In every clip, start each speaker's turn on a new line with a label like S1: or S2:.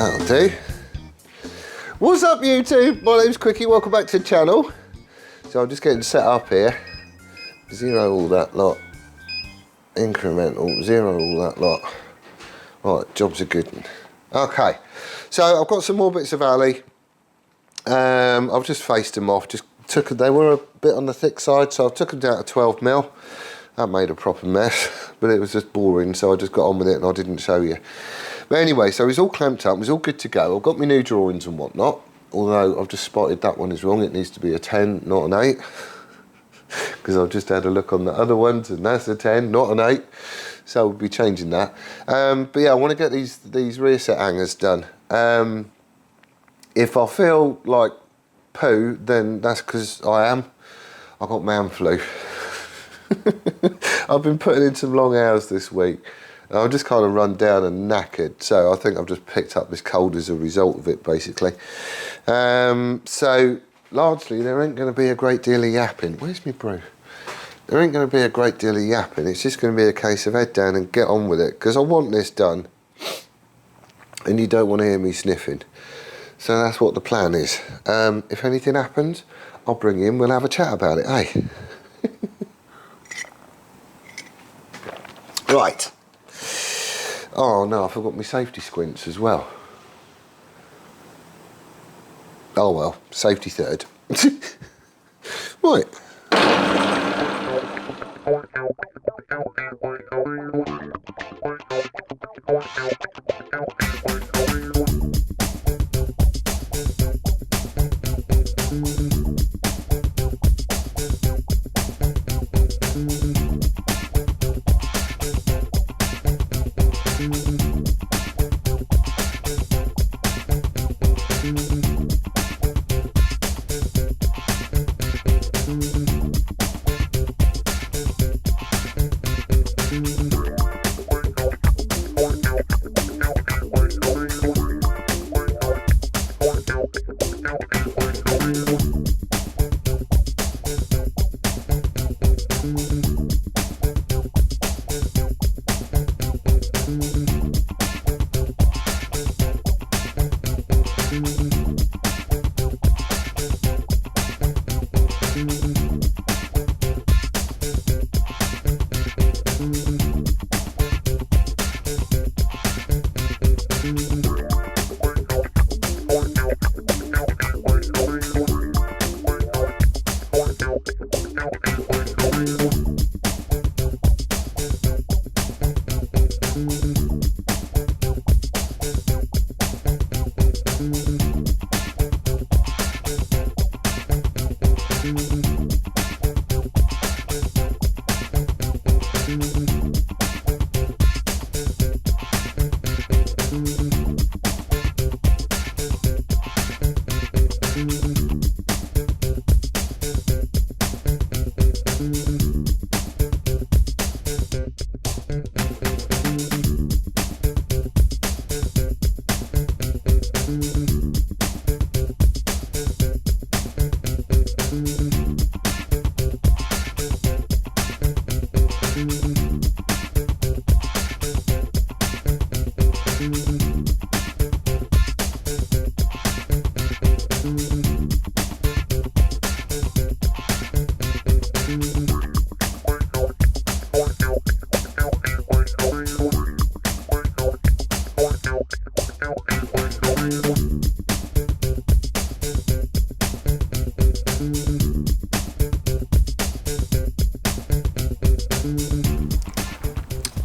S1: That'll do. What's up YouTube? My name's Quickie, welcome back to the channel. So I'm just getting set up here. 0 all that lot. Incremental, 0 all that lot. Right, job's a good one. Okay, so I've got some more bits of alley. I've just faced them off, they were a bit on the thick side, so I took them down to 12mm. That made a proper mess, but it was just boring, so I just got on with it and I didn't show you. But anyway, so it's all clamped up, it's all good to go. I've got my new drawings and whatnot, although I've just spotted that one is wrong. It needs to be a 10, not an 8. Because I've just had a look on the other ones and that's a 10, not an 8. So we'll be changing that. But yeah, I want to get these rear set hangers done. If I feel like poo, then that's because I've got man flu. I've been putting in some long hours this week. And I'm just kind of run down and knackered. So I think I've just picked up this cold as a result of it, basically. So largely there ain't going to be a great deal of yapping. Where's my brew? There ain't going to be a great deal of yapping. It's just going to be a case of head down and get on with it. Because I want this done. And you don't want to hear me sniffing. So that's what the plan is. If anything happens, I'll bring you in, we'll have a chat about it, eh? Right. Oh no, I forgot my safety squints as well. Oh well, safety third. Right.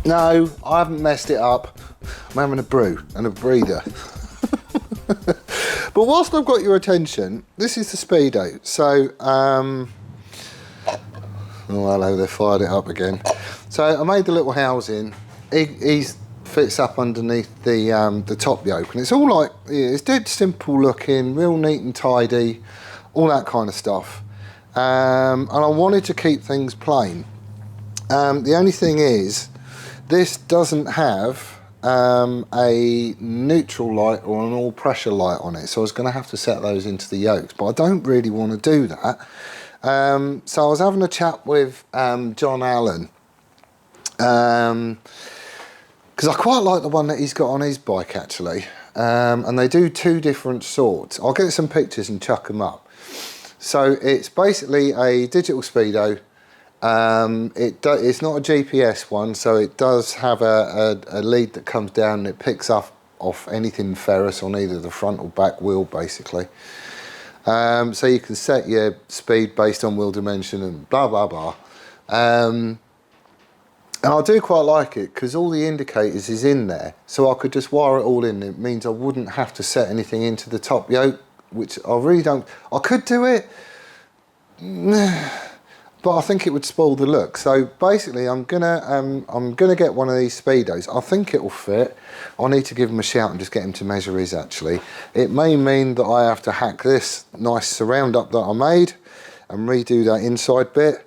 S1: No, I haven't messed it up. I'm having a brew and a breather. But whilst I've got your attention, this is the Speedo. So, oh hello, they fired it up again. So I made the little housing. He fits up underneath the top yoke, and it's all like, it's dead simple looking, real neat and tidy, all that kind of stuff. And I wanted to keep things plain. The only thing is, this doesn't have a neutral light or an all pressure light on it, so I was going to have to set those into the yokes, but I don't really want to do that. So I was having a chat with John Allen, because I quite like the one that he's got on his bike actually. and they do two different sorts. I'll get some pictures and chuck them up. So it's basically a digital speedo. It's not a GPS one, so it does have a lead that comes down and it picks up off anything ferrous on either the front or back wheel, basically. So you can set your speed based on wheel dimension and blah blah blah. And I do quite like it because all the indicators is in there, so I could just wire it all in. It means I wouldn't have to set anything into the top yoke, which I really don't. I could do it, but I think it would spoil the look. So basically, I'm gonna get one of these speedos. I think it will fit. I need to give him a shout and just get him to measure his. Actually, it may mean that I have to hack this nice surround up that I made and redo that inside bit,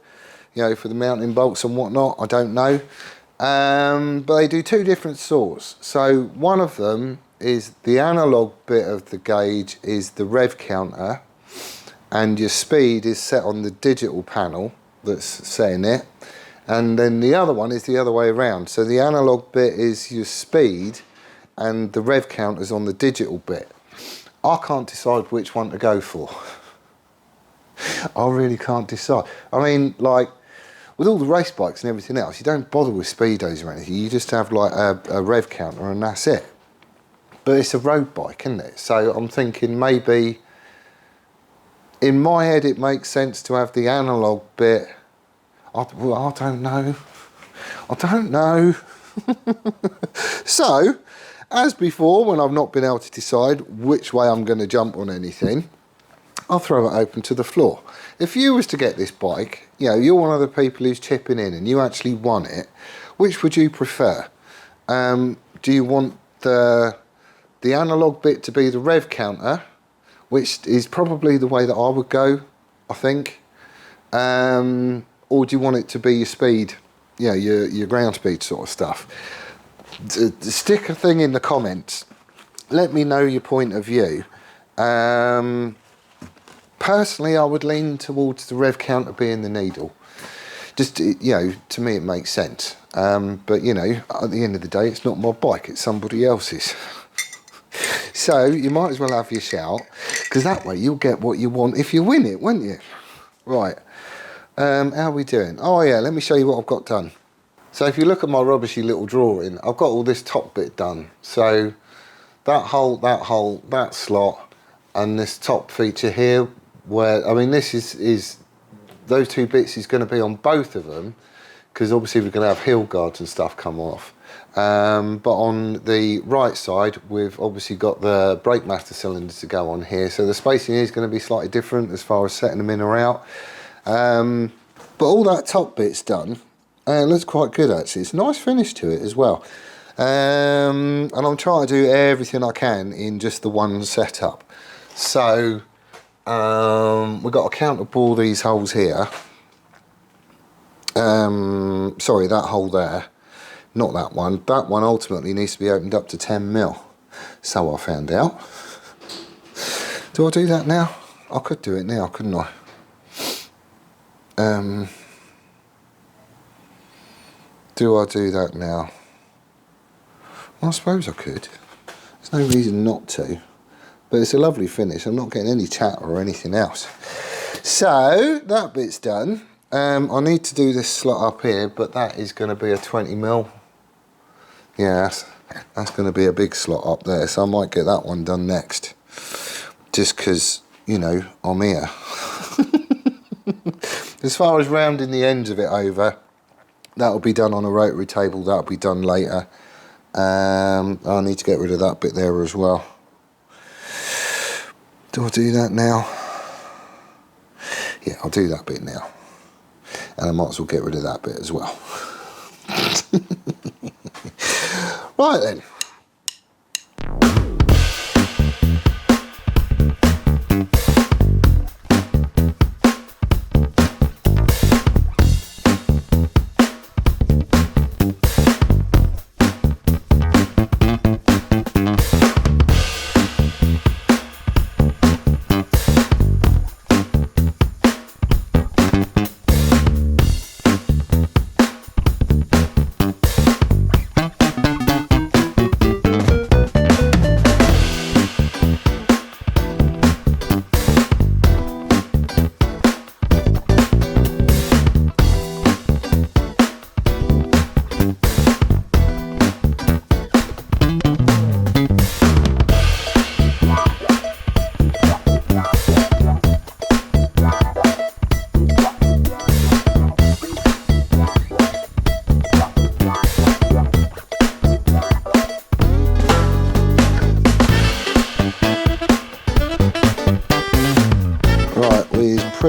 S1: you know, for the mounting bolts and whatnot. I don't know, but they do two different sorts. So one of them is the analog bit of the gauge is the rev counter, and your speed is set on the digital panel that's setting it, and then the other one is the other way around. So the analog bit is your speed and the rev counter's on the digital bit. I can't decide which one to go for. I really can't decide. I mean, like, with all the race bikes and everything else, you don't bother with speedos or anything. You just have like a rev counter and that's it. But it's a road bike, isn't it? So I'm thinking maybe, in my head, it makes sense to have the analog bit. I don't know. I don't know. So, as before, when I've not been able to decide which way I'm going to jump on anything, I'll throw it open to the floor. If you was to get this bike, you know, you're one of the people who's chipping in and you actually want it, which would you prefer? Do you want the analog bit to be the rev counter, which is probably the way that I would go, I think, or do you want it to be your speed, you know, your ground speed sort of stuff? Stick a thing in the comments. Let me know your point of view. Personally, I would lean towards the rev counter being the needle. Just, you know, to me it makes sense. But, you know, at the end of the day, it's not my bike, it's somebody else's. So you might as well have your shout, because that way you'll get what you want if you win it, won't you? Right, how are we doing? Oh yeah, let me show you what I've got done. So if you look at my rubbishy little drawing, I've got all this top bit done. So that hole, that slot, and this top feature here, where, I mean, this is those two bits is going to be on both of them, because obviously we're going to have heel guards and stuff come off. But on the right side, we've obviously got the brake master cylinders to go on here, so the spacing is going to be slightly different as far as setting them in or out. But all that top bit's done, and it looks quite good actually. It's a nice finish to it as well. And I'm trying to do everything I can in just the one setup. So we've got to counterbore these holes here. Sorry, that hole there. Not that one. That one ultimately needs to be opened up to 10 mil. So I found out. Do I do that now? I could do it now, couldn't I? Do I do that now? Well, I suppose I could. There's no reason not to. But it's a lovely finish. I'm not getting any chatter or anything else. So, that bit's done. I need to do this slot up here, but that is going to be a 20 mil. Yeah, that's going to be a big slot up there, so I might get that one done next. Just because, you know, I'm here. As far as rounding the ends of it over, that'll be done on a rotary table, that'll be done later. I need to get rid of that bit there as well. Do I do that now? Yeah, I'll do that bit now. And I might as well get rid of that bit as well. Right then.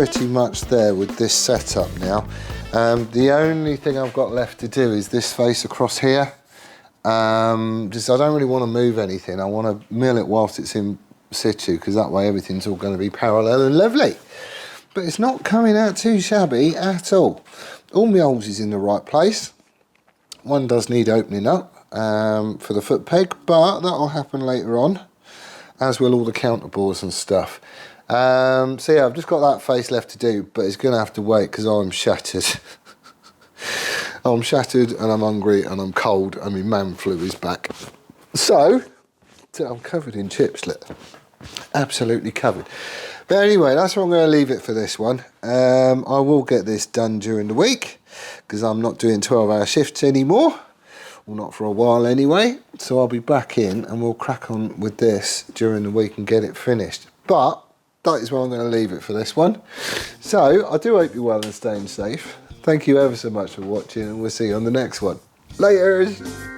S1: pretty much there with this setup now. The only thing I've got left to do is this face across here. Just I don't really want to move anything. I want to mill it whilst it's in situ, because that way everything's all going to be parallel and lovely. But it's not coming out too shabby at all. All my holes is in the right place. One does need opening up for the foot peg, but that'll happen later on, as will all the counterbores and stuff. So yeah, I've just got that face left to do, but it's going to have to wait because I'm shattered. I'm shattered and I'm hungry and I'm cold and my man flu is back. So I'm covered in chips, look. Absolutely covered. But anyway, that's where I'm going to leave it for this one. I will get this done during the week because I'm not doing 12-hour shifts anymore. Well, not for a while anyway. So I'll be back in and we'll crack on with this during the week and get it finished. But that is where I'm going to leave it for this one. So I do hope you're well and staying safe. Thank you ever so much for watching, and we'll see you on the next one. Laters!